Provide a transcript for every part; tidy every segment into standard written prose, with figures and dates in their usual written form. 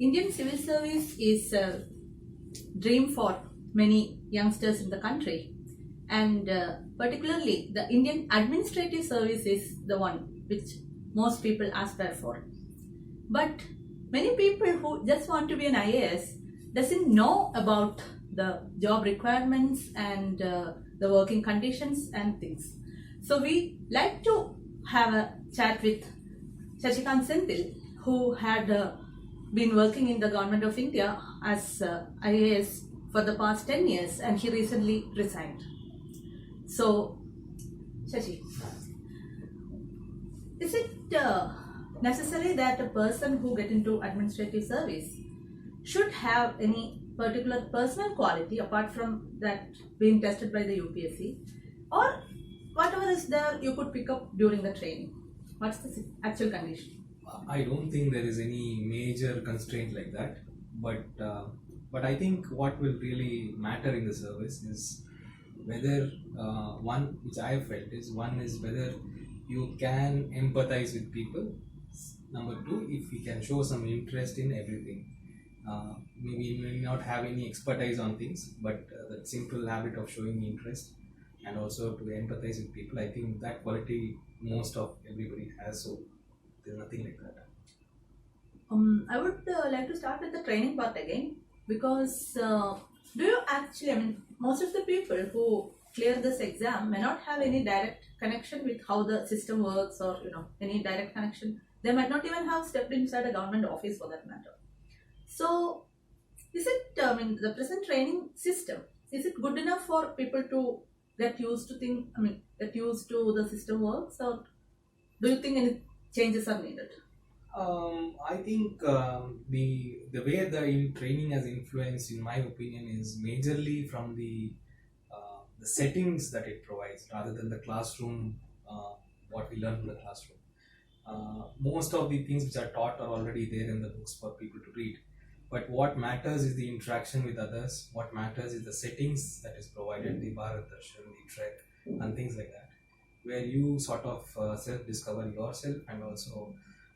Indian civil service is a dream for many youngsters in the country, and particularly the Indian administrative service is the one which most people aspire for. But many people who just want to be an IAS doesn't know about the job requirements and the working conditions and things. So we like to have a chat with Sasikanth Senthil, who had been working in the government of India as IAS for the past 10 years, and he recently resigned. So, Shashi, is it necessary that a person who get into administrative service should have any particular personal quality apart from that being tested by the UPSC, or whatever is there you could pick up during the training? What's the actual condition? I don't think there is any major constraint like that, but I think what will really matter in the service is whether one which I have felt is one is whether you can empathize with people. Number two, if you can show some interest in everything. Maybe you may not have any expertise on things, but that simple habit of showing interest and also to empathize with people, I think that quality most of everybody has. So there's nothing like that. I would like to start with the training part again, because do you actually, most of the people who clear this exam may not have any direct connection with how the system works, or any direct connection. They might not even have stepped inside a government office for that matter. So is it, the present training system, is it good enough for people to get used to get used to the system works, or do you think any changes are needed? I think the way the training has influenced, in my opinion, is majorly from the settings that it provides rather than the classroom, what we learn in the classroom. Most of the things which are taught are already there in the books for people to read. But what matters is the interaction with others. What matters is the settings that is provided, the Bharat Darshan, the Trek, and things like that, where you sort of self-discover yourself and also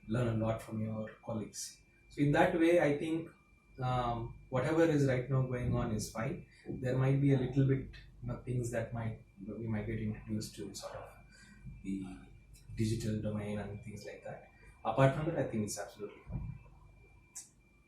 learn a lot from your colleagues. So in that way, I think whatever is right now going on is fine. There might be a little bit things that we might get introduced to sort of the digital domain and things like that. Apart from that, I think it's absolutely fine.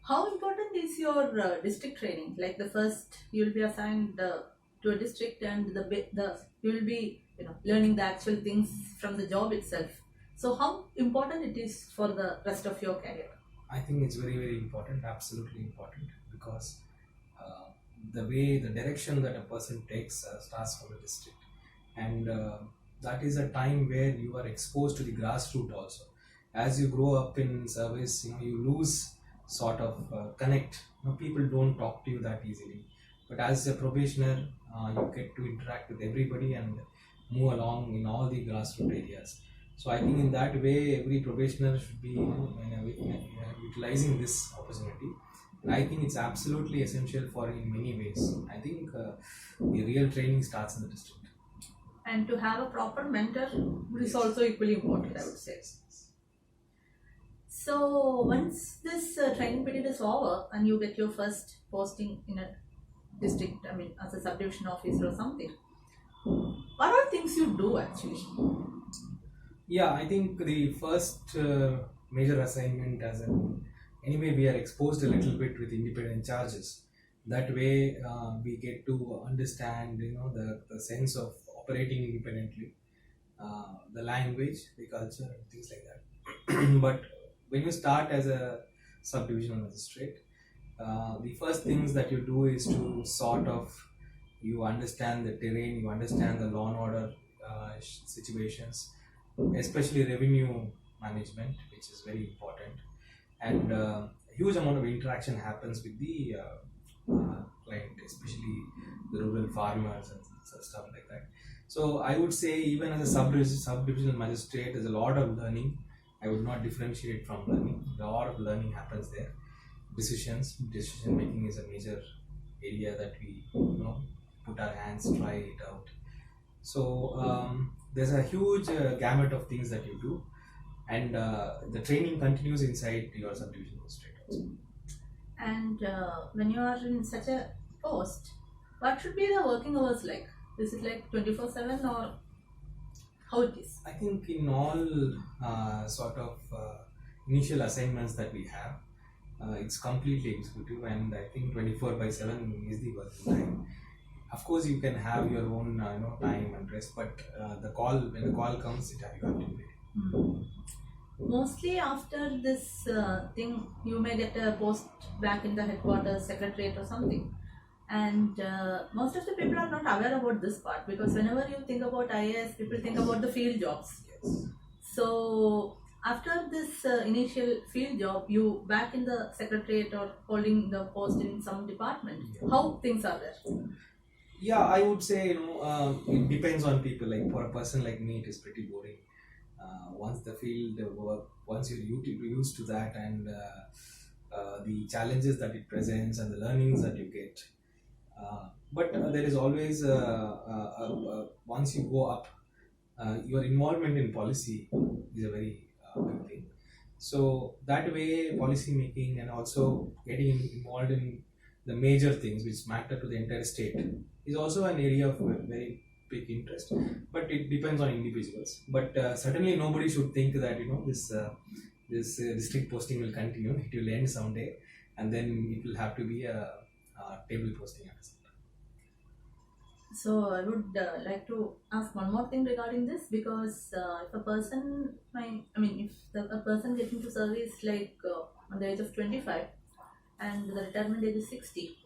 How important is your district training? Like the first, you will be assigned to a district, and you will be learning the actual things from the job itself. So how important it is for the rest of your career? I think it's very, very important, absolutely important, because the direction that a person takes starts from the district, and that is a time where you are exposed to the grassroots also. As you grow up in service, you lose sort of connect. People don't talk to you that easily, but as a probationer, you get to interact with everybody and move along in all the grassroots areas. So I think in that way, every probationer should be utilizing this opportunity. And I think it's absolutely essential for in many ways. I think the real training starts in the district. And to have a proper mentor is also equally important, I would say. So once this training period is over and you get your first posting in a district, as a subdivision officer or something, what are things you do actually? Yeah, I think the first major assignment anyway we are exposed a little bit with independent charges. That way we get to understand the sense of operating independently, the language, the culture, and things like that. But when you start as a subdivisional magistrate, the first things that you do is to sort of you understand the terrain, you understand the law and order situations, especially revenue management, which is very important, and a huge amount of interaction happens with the client, especially the rural farmers and stuff like that. So I would say even as a subdivisional magistrate, there's a lot of learning. I would not differentiate from learning. A lot of learning happens there. Decision making is a major area that we put our hands, try it out. So there's a huge gamut of things that you do, and the training continues inside your subdivision magistrate also. And when you are in such a post, what should be the working hours like? Is it like 24/7 or how it is? I think in all sort of initial assignments that we have, it's completely executive, and I think 24 by 7 is the working time. Of course, you can have your own time and rest, but when the call comes, you have to do it. Hmm. Mostly after this thing, you may get a post back in the headquarters, secretariat, or something. And most of the people are not aware about this part, because whenever you think about IAS, people think about the field jobs. Yes. So after this initial field job, you back in the secretariat or holding the post in some department. Yeah. How things are there? Yeah, I would say it depends on people. Like for a person like me, it is pretty boring. Once the field work, once you're used to that, and the challenges that it presents and the learnings that you get. But there is always once you go up, your involvement in policy is a very big thing. So that way, policy making and also getting involved in the major things which matter to the entire state is also an area of very big interest. But it depends on individuals. But certainly, nobody should think that this district posting will continue. It will end someday, and then it will have to be a table posting at some time. So I would like to ask one more thing regarding this, because if a person, if a person gets into service like on the age of 25 and the retirement age is 60,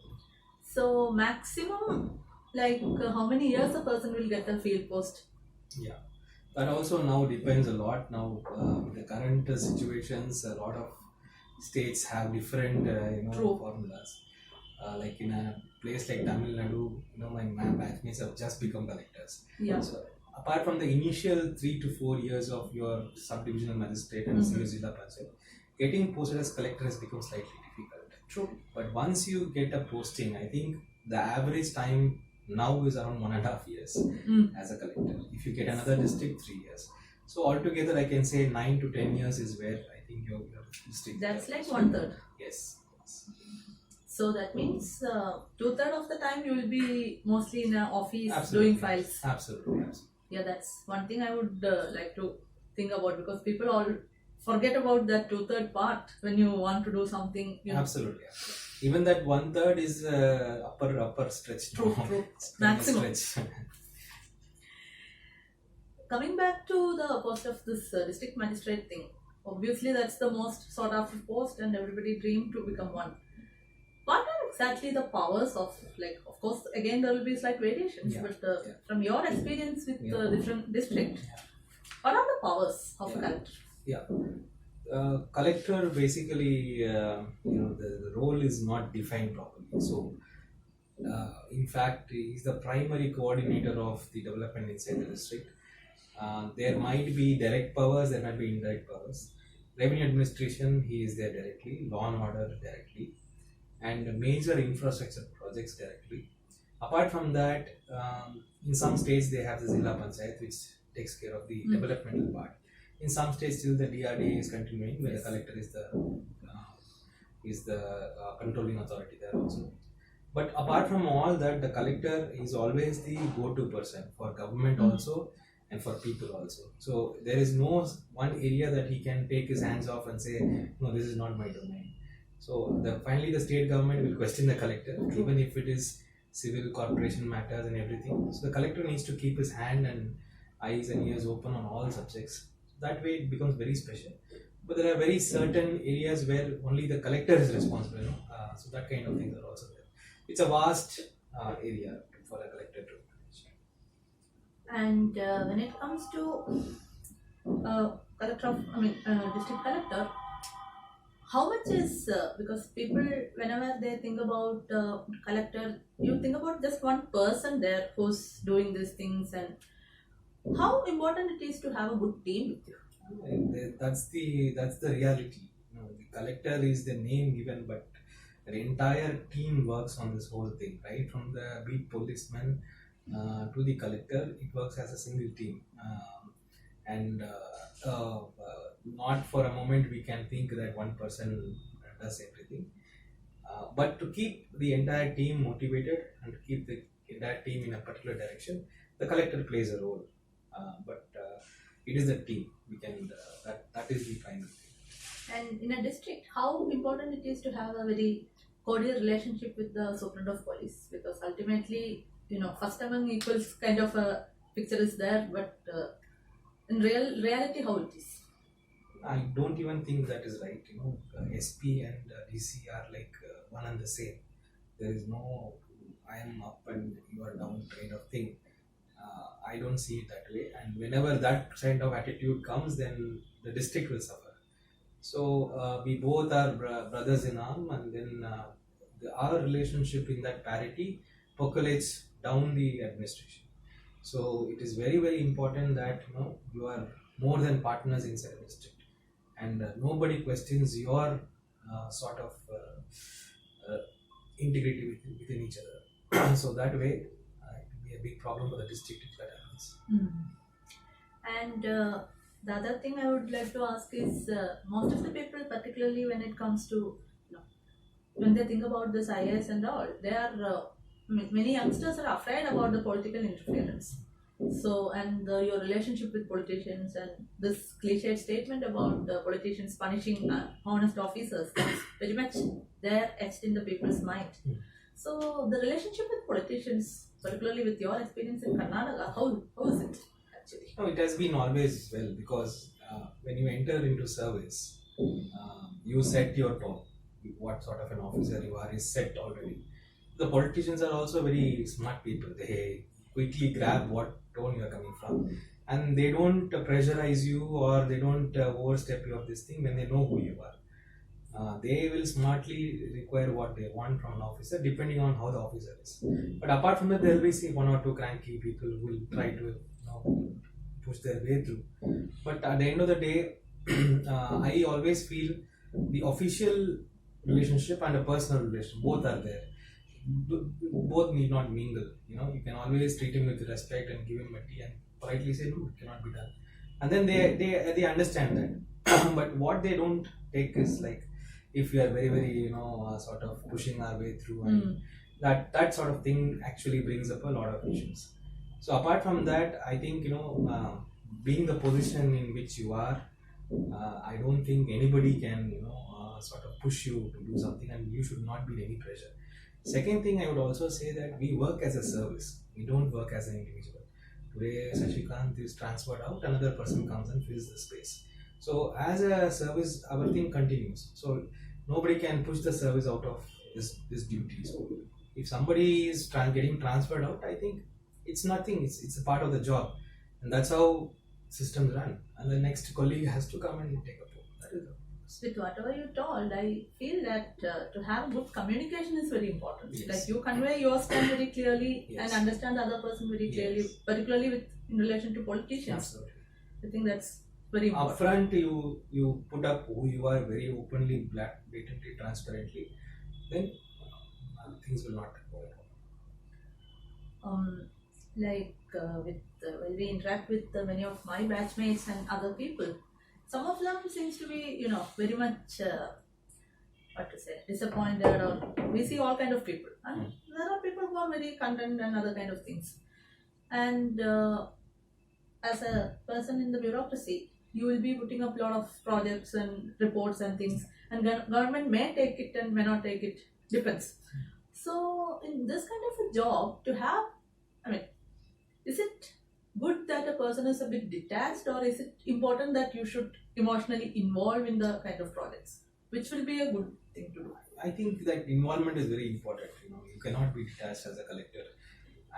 so maximum like how many years a person will get a field post? Yeah, that also now depends a lot. Now, with the current situations, a lot of states have different True. formulas. Like in a place like Tamil Nadu, my batchmates have just become collectors. Yeah. So apart from the initial 3 to 4 years of your subdivisional magistrate and senior Zilla Panchayat, getting posted as collector has become slightly difficult. True. But once you get a posting, I think the average time now is around 1.5 years as a collector. If you get another district, 3 years. So altogether, I can say 9 to 10 years is where I think your district. That's like 1/3. Yes. So that means 2/3 of the time you will be mostly in an office Absolutely. doing files. Absolutely. Yeah, that's one thing I would like to think about, because people all forget about that 2/3 part when you want to do something. Absolutely. Even that 1/3 is upper stretch. True. Maximum. Stretch. Coming back to the post of this district magistrate thing, obviously that's the most sought after post and everybody dream to become one. What are exactly the powers of, like, of course, again there will be slight variations, but from your experience with different districts, what are the powers of a collector? Yeah. Collector basically, the role is not defined properly. So, in fact, he is the primary coordinator of the development inside the district. There might be direct powers, there might be indirect powers. Revenue administration, he is there directly. Law and order directly. And major infrastructure projects directly. Apart from that, in some states they have the Zilla Panchayat, which takes care of the developmental part. In some states, still the DRDA is continuing, where the collector is the controlling authority there also. But apart from all that, the collector is always the go-to person for government also and for people also. So there is no one area that he can take his hands off and say, no, this is not my domain. So finally the state government will question the collector, even if it is civil corporation matters and everything. So the collector needs to keep his hand and eyes and ears open on all subjects. That way it becomes very special. But there are very certain areas where only the collector is responsible. So that kind of things are also there. It's a vast area for a collector to manage. And when it comes to district collector, how much is, because people, whenever they think about collector, you think about just one person there who's doing these things, and how important it is to have a good team with you. That's the reality. The collector is the name given, but the entire team works on this whole thing, right? From the beat policeman to the collector, it works as a single team. And not for a moment we can think that one person does everything. But to keep the entire team motivated and to keep the entire team in a particular direction, the collector plays a role. But it is the team. We can that is the primary thing. And in a district, how important it is to have a very cordial relationship with the superintendent of police, because ultimately, first among equals kind of a picture is there, but in reality, how it is. I don't even think that is right. SP and DC are like one and the same. There is no I am up and you are down kind of thing. I don't see it that way. And whenever that kind of attitude comes, then the district will suffer. So we both are brothers in arm, and then our relationship in that parity percolates down the administration. So it is very, very important that you are more than partners inside the district, and nobody questions your sort of integrity within each other. So that way, it will be a big problem for the district if that happens. And the other thing I would like to ask is, most of the people, particularly when it comes to, when they think about this IAS and all, they are many youngsters are afraid about the political interference. So, and your relationship with politicians and this cliched statement about the politicians punishing honest officers, that's very much there etched in the people's mind. So, the relationship with politicians, particularly with your experience in Karnataka, how is it actually? No, it has been always well, because when you enter into service, you set your tone. What sort of an officer you are is set already. The politicians are also very smart people. They quickly grab what tone you are coming from, and they don't pressurize you, or they don't overstep you of this thing when they know who you are. They will smartly require what they want from an officer depending on how the officer is. But apart from that, there will be say one or two cranky people who will try to push their way through. But at the end of the day, I always feel the official relationship and a personal relationship, both are there. Both need not mingle. You can always treat him with respect and give him a tea and politely say no, it cannot be done. And then they understand that. But what they don't take is like, if we are very, very sort of pushing our way through, and that sort of thing actually brings up a lot of issues. So apart from that, I think being the position in which you are, I don't think anybody can sort of push you to do something, and you should not be in any pressure. Second thing, I would also say that we work as a service. We don't work as an individual. Today, Sasikanth is transferred out, another person comes and fills the space. So as a service, our thing continues. So nobody can push the service out of this duty. So if somebody is getting transferred out, I think it's nothing. It's a part of the job, and that's how systems run. And the next colleague has to come and take a role. That is all. With whatever you told, I feel that to have good communication is very important. Yes. Like you convey your stand very clearly Yes. and understand the other person very clearly, Yes. particularly in relation to politicians. Absolutely. I think that's very important. Upfront, you put up who you are very openly, blatantly, transparently. Then things will not go wrong. When we interact with many of my batchmates and other people, some of them seems to be, very much, disappointed, or we see all kind of people. And there are people who are very content and other kind of things. And as a person in the bureaucracy, you will be putting up a lot of projects and reports and things, and government may take it and may not take it, depends. So in this kind of a job, to have, is it good that a person is a bit detached, or is it important that you should emotionally involve in the kind of projects? Which will be a good thing to do? I think that involvement is very important. You cannot be detached as a collector.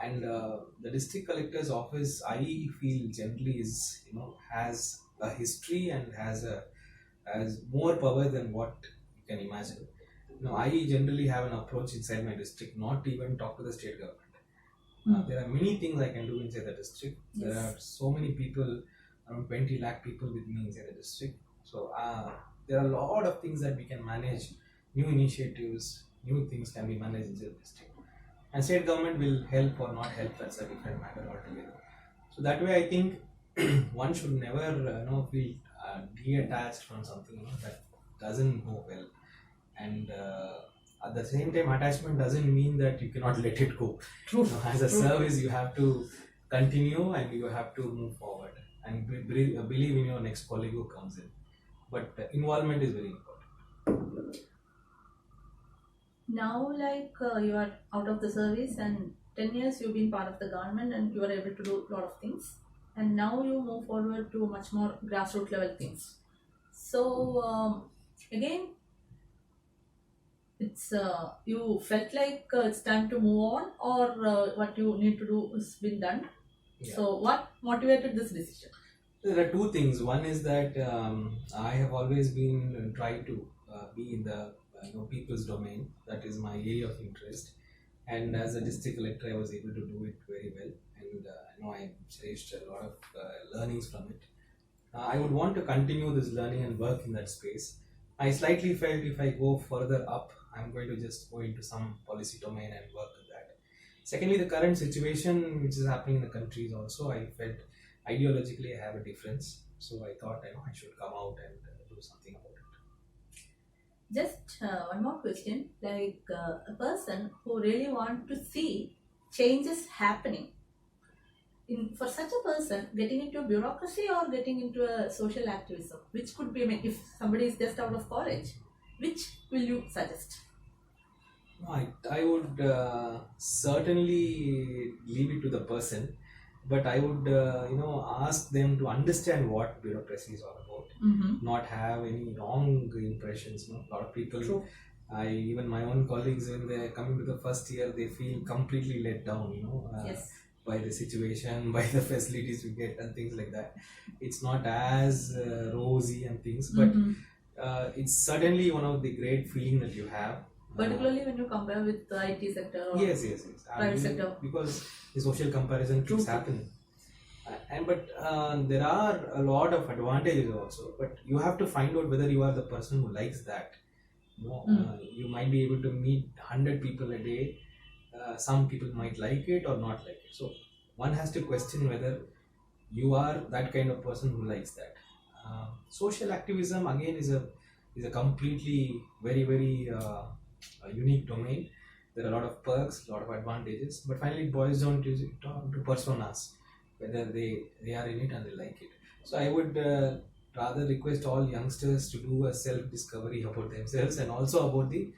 And the district collector's office, I feel generally is, has a history and has more power than what you can imagine. I generally have an approach inside my district, not even talk to the state government. There are many things I can do inside the district. Yes. There are so many people, around 20 lakh people with me inside the district. So there are a lot of things that we can manage, new initiatives, new things can be managed inside the district. And state government will help or not help, that's a different matter altogether. So that way I think one should never feel detached from something that doesn't go well. And At the same time, attachment doesn't mean that you cannot let it go. True. As a service, you have to continue and you have to move forward and believe in your next colleague who comes in. But involvement is very important. Now, like you are out of the service and 10 years you've been part of the government and you are able to do a lot of things, and now you move forward to much more grassroots level things. So, again, it's you felt like it's time to move on, or what you need to do has been done. Yeah. So, what motivated this decision? There are two things. One is that I have always been trying to be in the people's domain. That is my area of interest. And as a district collector, I was able to do it very well. And I cherished a lot of learnings from it. I would want to continue this learning and work in that space. I slightly felt if I go further up, I'm going to just go into some policy domain and work with that. Secondly, the current situation which is happening in the country is also, I felt ideologically I have a difference. So I thought I should come out and do something about it. Just one more question, like a person who really want to see changes happening, for such a person, getting into bureaucracy or getting into a social activism, which could be, I mean, if somebody is just out of college, which will you suggest? I would certainly leave it to the person, but I would ask them to understand what bureaucracy is all about. Mm-hmm. Not have any wrong impressions. A lot of people, True. Even my own colleagues, when they're coming to the first year, they feel completely let down. Yes. By the situation, by the facilities we get and things like that. It's not as rosy and things, but it's certainly one of the great feeling that you have. Particularly when you compare with the IT sector or Yes. private sector. Because the social comparison keeps happening. But there are a lot of advantages also, but you have to find out whether you are the person who likes that. You might be able to meet 100 people a day. Some people might like it or not like it. So one has to question whether you are that kind of person who likes that. Social activism again is a completely very unique domain. There are a lot of perks, a lot of advantages, but finally it boils down to personas, whether they are in it and they like it. So I would rather request all youngsters to do a self-discovery about themselves and also about the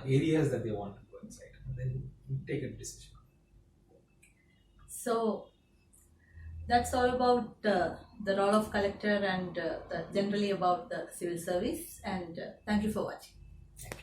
areas that they want to go inside, and then take a decision. So that's all about the role of collector and generally about the civil service, and thank you for watching. Thank you.